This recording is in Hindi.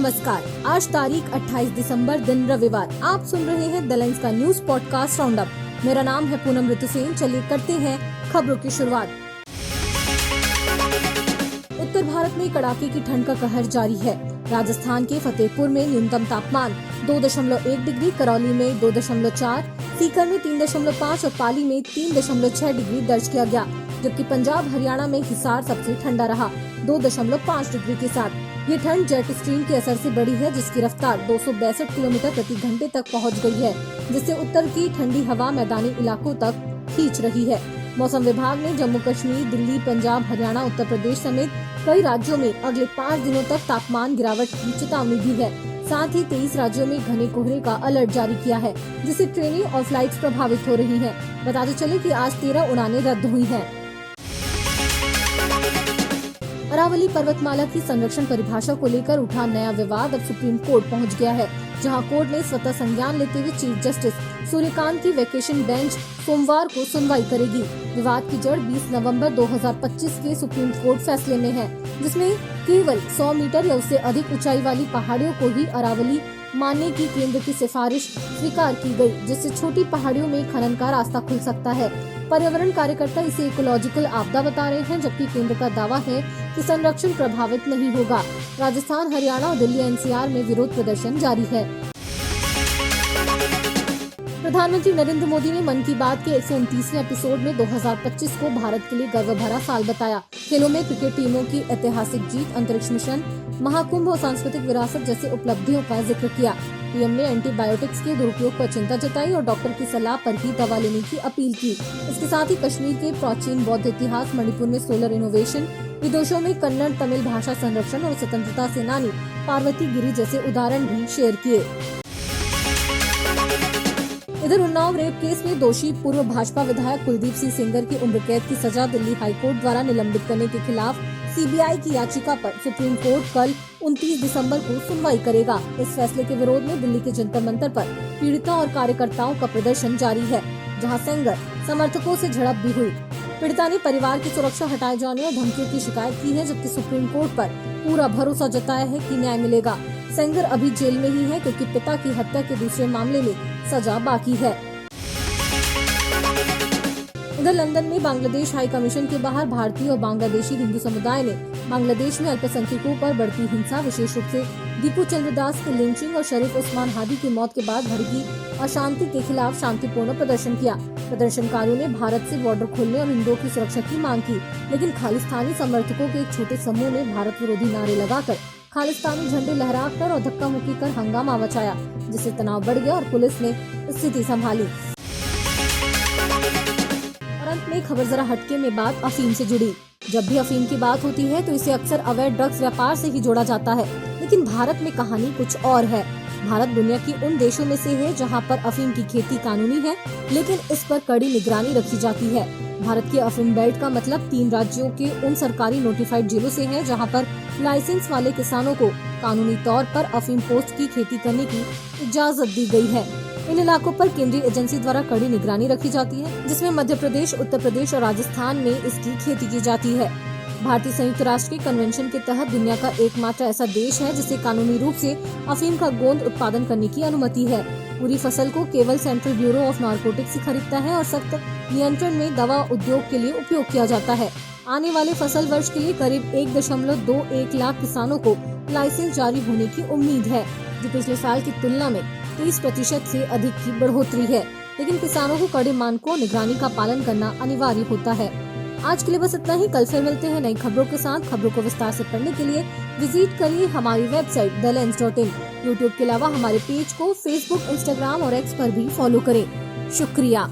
नमस्कार। आज तारीख 28 दिसंबर दिन रविवार। आप सुन रहे हैं द लेंस का न्यूज पॉडकास्ट राउंड अप। मेरा नाम है पूनम ऋतु सेन। चलिए करते हैं खबरों की शुरुआत। उत्तर भारत में कड़ाके की ठंड का कहर जारी है। राजस्थान के फतेहपुर में न्यूनतम तापमान 2.1 डिग्री, करौली में 2.4, सीकर में 3.5 और पाली में 3.6 डिग्री दर्ज किया गया, जबकि पंजाब हरियाणा में हिसार सबसे ठंडा रहा 2.5 डिग्री के साथ। ये ठंड जेट स्ट्रीम के असर से बढ़ी है, जिसकी रफ्तार 262 किलोमीटर प्रति घंटे तक पहुंच गई है, जिससे उत्तर की ठंडी हवा मैदानी इलाकों तक खींच रही है। मौसम विभाग ने जम्मू कश्मीर, दिल्ली, पंजाब, हरियाणा, उत्तर प्रदेश समेत कई राज्यों में अगले 5 दिनों तक तापमान गिरावट की चेतावनी दी है। साथ ही 23 राज्यों में घने कोहरे का अलर्ट जारी किया है, जिससे ट्रेनें और फ्लाइट्स प्रभावित हो रही हैं। बताते चले कि आज 13 उड़ानें रद्द हुई हैं। अरावली पर्वतमाला की संरक्षण परिभाषा को लेकर उठा नया विवाद अब सुप्रीम कोर्ट पहुंच गया है, जहां कोर्ट ने स्वतः संज्ञान लेते हुए चीफ जस्टिस सूर्यकांत की वेकेशन बेंच सोमवार को सुनवाई करेगी। विवाद की जड़ 20 नवंबर 2025 के सुप्रीम कोर्ट फैसले में है, जिसमें केवल 100 मीटर या उससे अधिक ऊंचाई वाली पहाड़ियों को ही अरावली मानने की केंद्र की सिफारिश स्वीकार की गई, जिससे छोटी पहाड़ियों में खनन का रास्ता खुल सकता है। पर्यावरण कार्यकर्ता इसे इकोलॉजिकल आपदा बता रहे हैं, जबकि केंद्र का दावा है कि संरक्षण प्रभावित नहीं होगा। राजस्थान, हरियाणा और दिल्ली एनसीआर में विरोध प्रदर्शन जारी है। प्रधानमंत्री नरेंद्र मोदी ने मन की बात के 129वें एपिसोड में 2025 को भारत के लिए गर्व भरा साल बताया। खेलों में क्रिकेट टीमों की ऐतिहासिक जीत, अंतरिक्ष मिशन, महाकुंभ और सांस्कृतिक विरासत जैसे उपलब्धियों का जिक्र किया। पीएम ने एंटीबायोटिक्स के दुरुपयोग पर चिंता जताई और डॉक्टर की सलाह पर ही दवा लेने की अपील की। इसके साथ ही कश्मीर के प्राचीन बौद्ध इतिहास, मणिपुर में सोलर इनोवेशन, विदेशों में कन्नड़ तमिल भाषा संरक्षण और स्वतंत्रता सेनानी पार्वती गिरी जैसे उदाहरण भी शेयर किए। इधर उन्नाव रेप केस में दोषी पूर्व भाजपा विधायक कुलदीप सिंह सेंगर की उम्र कैद की सजा दिल्ली हाईकोर्ट द्वारा निलंबित करने के खिलाफ सीबीआई की याचिका पर सुप्रीम कोर्ट कल 29 दिसंबर को सुनवाई करेगा। इस फैसले के विरोध में दिल्ली के जंतर मंतर पर पीड़िता और कार्यकर्ताओं का प्रदर्शन जारी है, जहां सेंगर समर्थकों से झड़प भी हुई। पीड़िता ने परिवार की सुरक्षा हटाए जाने और धमकियों की शिकायत की है, जबकि सुप्रीम कोर्ट पर पूरा भरोसा जताया है कि न्याय मिलेगा। सेंगर अभी जेल में ही है, क्योंकि पिता की हत्या के दूसरे मामले में सजा बाकी है। इधर लंदन में बांग्लादेश हाई कमीशन के बाहर भारतीय और बांग्लादेशी हिंदू समुदाय ने बांग्लादेश में अल्पसंख्यकों पर बढ़ती हिंसा, विशेष रूप से दीपू चंद्र दास की लिंचिंग और शरीफ उस्मान हादी की मौत के बाद भड़की अशांति के खिलाफ शांतिपूर्ण प्रदर्शन किया। प्रदर्शनकारियों ने भारत से बॉर्डर खोलने और हिंदुओं की सुरक्षा की मांग की, लेकिन खालिस्तानी समर्थकों के एक छोटे समूह ने भारत विरोधी नारे लगाकर, खालिस्तानी झंडे लहराकर और धक्का मुक्की कर हंगामा मचाया, जिससे तनाव बढ़ गया और पुलिस ने स्थिति संभाली। अंत में खबर जरा हटके में बात अफीम से जुड़ी। जब भी अफीम की बात होती है तो इसे अक्सर अवैध ड्रग्स व्यापार से ही जोड़ा जाता है, लेकिन भारत में कहानी कुछ और है। भारत दुनिया की उन देशों में से है जहां पर अफीम की खेती कानूनी है, लेकिन इस पर कड़ी निगरानी रखी जाती है। भारत के अफीम बेल्ट का मतलब 3 राज्यों के उन सरकारी नोटिफाइड जिलों से है जहां पर लाइसेंस वाले किसानों को कानूनी तौर पर अफीम पोस्ट की खेती करने की इजाजत दी गई है। इन इलाकों पर केंद्रीय एजेंसी द्वारा कड़ी निगरानी रखी जाती है, जिसमें मध्य प्रदेश, उत्तर प्रदेश और राजस्थान में इसकी खेती की जाती है। भारतीय संयुक्त राष्ट्र के कन्वेंशन के तहत दुनिया का एकमात्र ऐसा देश है जिसे कानूनी रूप से अफीम का गोंद उत्पादन करने की अनुमति है। पूरी फसल को केवल सेंट्रल ब्यूरो ऑफ नारकोटिक्स ही खरीदता है और सख्त नियंत्रण में दवा उद्योग के लिए उपयोग किया जाता है। आने वाले फसल वर्ष के लिए करीब 1.21 लाख किसानों को लाइसेंस जारी होने की उम्मीद है, जो पिछले साल की तुलना में 30% से अधिक की बढ़ोतरी है, लेकिन किसानों को कड़े मानकों और निगरानी का पालन करना अनिवार्य होता है। आज के लिए बस इतना ही। कल फिर मिलते हैं नई खबरों के साथ। खबरों को विस्तार से पढ़ने के लिए विजिट करिए हमारी वेबसाइट thelens.in। यूट्यूब के अलावा हमारे पेज को फेसबुक, इंस्टाग्राम और एक्स पर भी फॉलो करें। शुक्रिया।